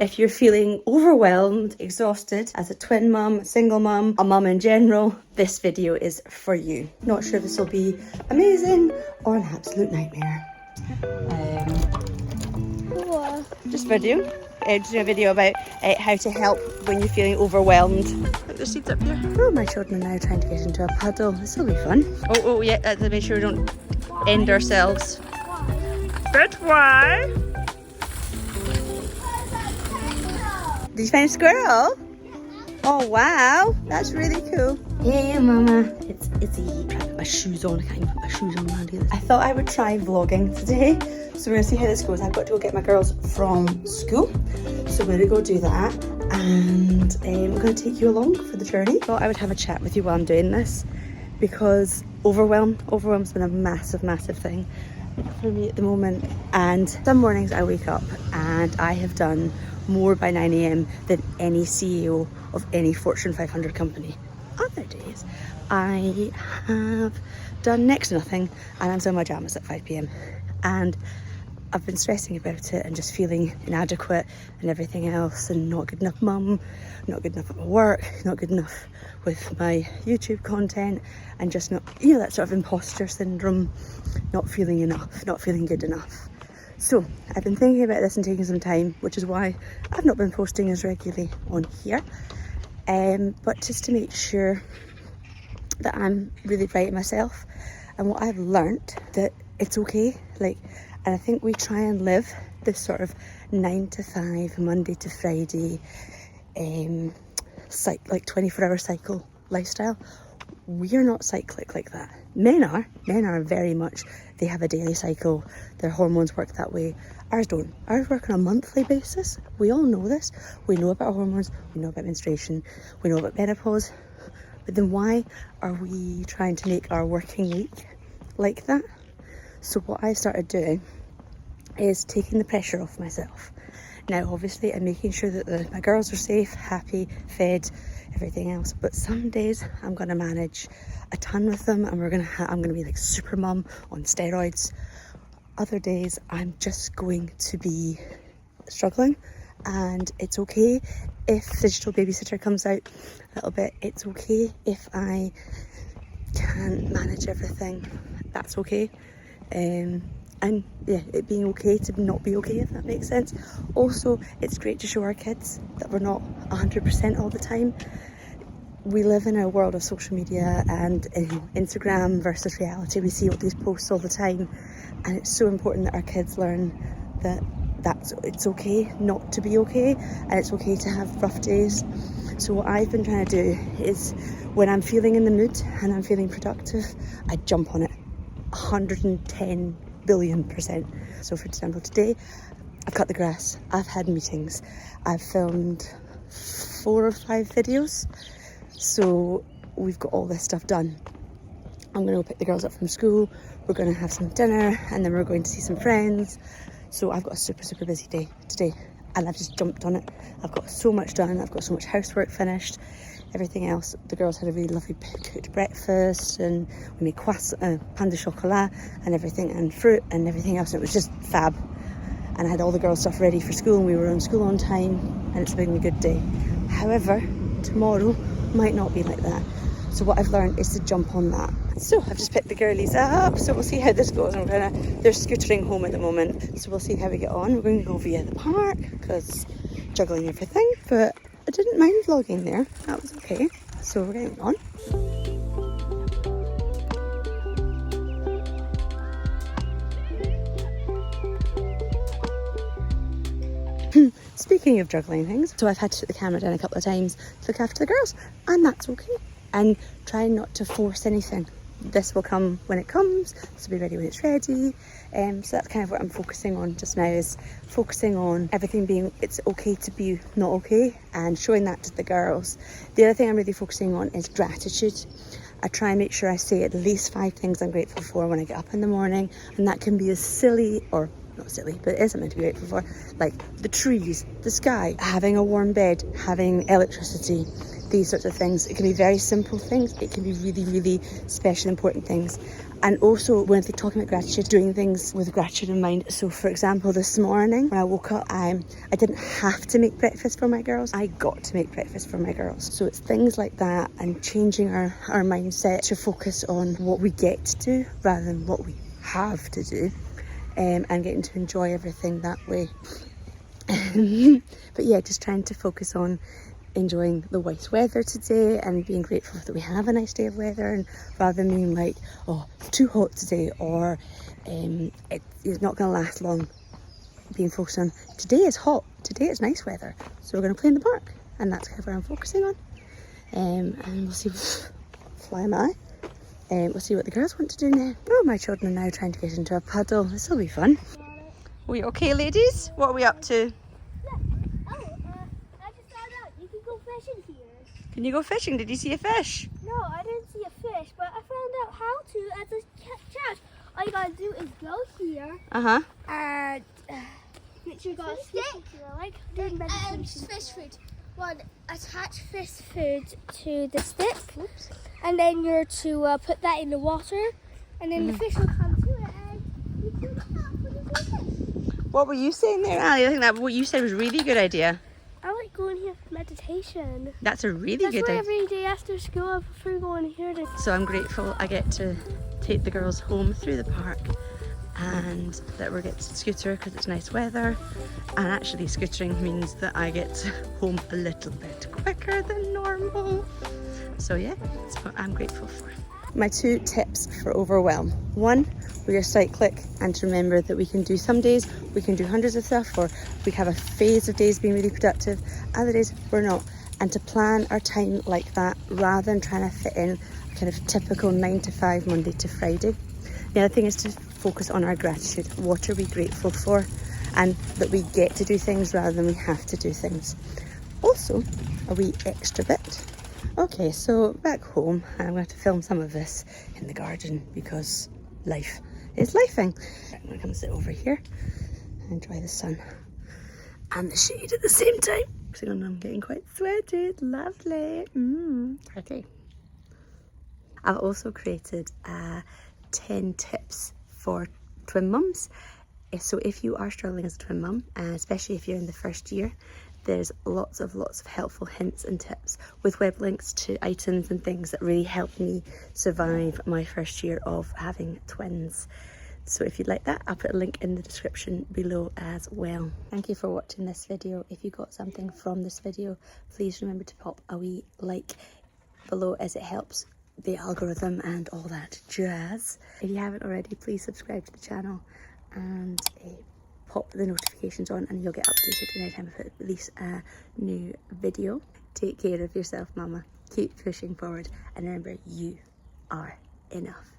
If you're feeling overwhelmed, exhausted as a twin mum, a single mum, a mum in general, this video is for you. Not sure if this will be amazing or an absolute nightmare. Just doing a video about how to help when you're feeling overwhelmed. Look, there's seats up here. Oh, my children are now trying to get into a puddle. This will be fun. Oh yeah, to make sure we don't end ourselves. But why? Did you find a squirrel? Oh wow, that's really cool. Hey mama, it's Izzy. I'm trying to put my shoes on. I can't even put my shoes on around here. I thought I would try vlogging today. So we're gonna see how this goes. I've got to go get my girls from school. So we're gonna go do that. And I'm gonna take you along for the journey. I thought I would have a chat with you while I'm doing this because overwhelm's been a massive thing for me at the moment. And some mornings I wake up and I have done more by 9 AM than any CEO of any Fortune 500 company. Other days I have done next to nothing and I'm still in my pajamas at 5 PM. And I've been stressing about it and just feeling inadequate and everything else, and not good enough mum, not good enough at my work, not good enough with my YouTube content, and just not, you know, that sort of imposter syndrome, not feeling enough, not feeling good enough. So I've been thinking about this and taking some time, which is why I've not been posting as regularly on here, but just to make sure that I'm really right in myself. And what I've learnt, that it's okay, and I think we try and live this sort of 9 to 5, Monday to Friday, 24-hour cycle lifestyle. We're not cyclic like that. Men are very much, they have a daily cycle, their hormones work that way. Ours don't. Ours work on a monthly basis. We all know this. We know about hormones, we know about menstruation, we know about menopause. But then why are we trying to make our working week like that? So what I started doing is taking the pressure off myself. Now obviously I'm making sure that my girls are safe, happy, fed, everything else. But some days I'm going to manage a ton with them and I'm going to be like super mum on steroids. Other days I'm just going to be struggling, and it's okay if digital babysitter comes out a little bit. It's okay if I can't manage everything. That's okay. And yeah, it being okay to not be okay, if that makes sense. Also, it's great to show our kids that we're not 100% all the time. We live in a world of social media and Instagram versus reality. We see all these posts all the time, and it's so important that our kids learn that it's okay not to be okay, and it's okay to have rough days. So what I've been trying to do is, when I'm feeling in the mood and I'm feeling productive, I jump on it 110 billion%. So for example, today I've cut the grass, I've had meetings, I've filmed 4 or 5 videos, so we've got all this stuff done. I'm going to go pick the girls up from school, we're going to have some dinner, and then we're going to see some friends. So I've got a super busy day today, and I've just jumped on it. I've got so much done, I've got so much housework finished, everything else. The girls had a really lovely cooked breakfast, and we made pain de chocolat and everything, and fruit and everything else, and it was just fab. And I had all the girls' stuff ready for school, and we were on school on time, and it's been a good day. However, tomorrow might not be like that. So what I've learned is to jump on that. So I've just picked the girlies up, so we'll see how this goes. They're scootering home at the moment, so we'll see how we get on. We're going to go via the park because juggling everything, but I didn't mind vlogging there, that was okay. So we're getting on. Speaking of juggling things, so I've had to put the camera down a couple of times to look after the girls, and that's okay. And try not to force anything. This will come when it comes, this will be ready when it's ready. So that's kind of what I'm focusing on just now, is focusing on everything being, it's okay to be not okay, and showing that to the girls. The other thing I'm really focusing on is gratitude. I try and make sure I say at least 5 things I'm grateful for when I get up in the morning, and that can be as silly, or not silly, but it is something to be grateful for, like the trees, the sky, having a warm bed, having electricity, these sorts of things. It can be very simple things, it can be really special important things. And also when they're talking about gratitude, doing things with gratitude in mind. So for example, this morning when I woke up, I didn't have to make breakfast for my girls. I got to make breakfast for my girls. So it's things like that, and changing our mindset to focus on what we get to do rather than what we have to do, and getting to enjoy everything that way. But yeah, just trying to focus on enjoying the nice weather today and being grateful that we have a nice day of weather, and rather than being like, oh, it's too hot today, or it's not going to last long, being focused on today is hot, today it's nice weather, so we're going to play in the park, and that's what I'm focusing on. And we'll see, fly am I? We'll see what the girls want to do now. Oh, my children are now trying to get into a puddle. This will be fun. Are we okay, ladies? What are we up to? Can you go fishing? Did you see a fish? No, I didn't see a fish, but I found out how to as a catch. All you gotta do is go here. And get your stick. Like doing meditation. Fish food. One, attach fish food to the stick. Oops. And then you're to put that in the water, and then the fish will come to it, and you clean it up when you do fish. What were you saying there, Ali? I think that what you said was a really good idea. I like going here for meditation. That's a really good idea. That's why every day after school I prefer going here. So I'm grateful I get to take the girls home through the park, and that we're getting to scooter because it's nice weather, and actually scootering means that I get home a little bit quicker than normal. So yeah, that's what I'm grateful for. My 2 tips for overwhelm. 1, we are cyclic, and to remember that we can do some days, we can do hundreds of stuff, or we have a phase of days being really productive, other days we're not. And to plan our time like that rather than trying to fit in a kind of typical 9 to 5 Monday to Friday. The other thing is to focus on our gratitude. What are we grateful for? And that we get to do things rather than we have to do things. Also, a wee extra bit. Okay, so back home, I'm going to film some of this in the garden because life is lifing. I'm going to come sit over here and enjoy the sun and the shade at the same time. So I'm getting quite sweaty. Lovely. Pretty. I've also created 10 tips for twin mums. So if you are struggling as a twin mum, especially if you're in the first year, there's lots of helpful hints and tips with web links to items and things that really helped me survive my first year of having twins. So if you'd like that, I'll put a link in the description below as well. Thank you for watching this video. If you got something from this video, please remember to pop a wee like below, as it helps the algorithm and all that jazz. If you haven't already, please subscribe to the channel and pop the notifications on, and you'll get updated anytime I release a new video. Take care of yourself, mama. Keep pushing forward, and remember, you are enough.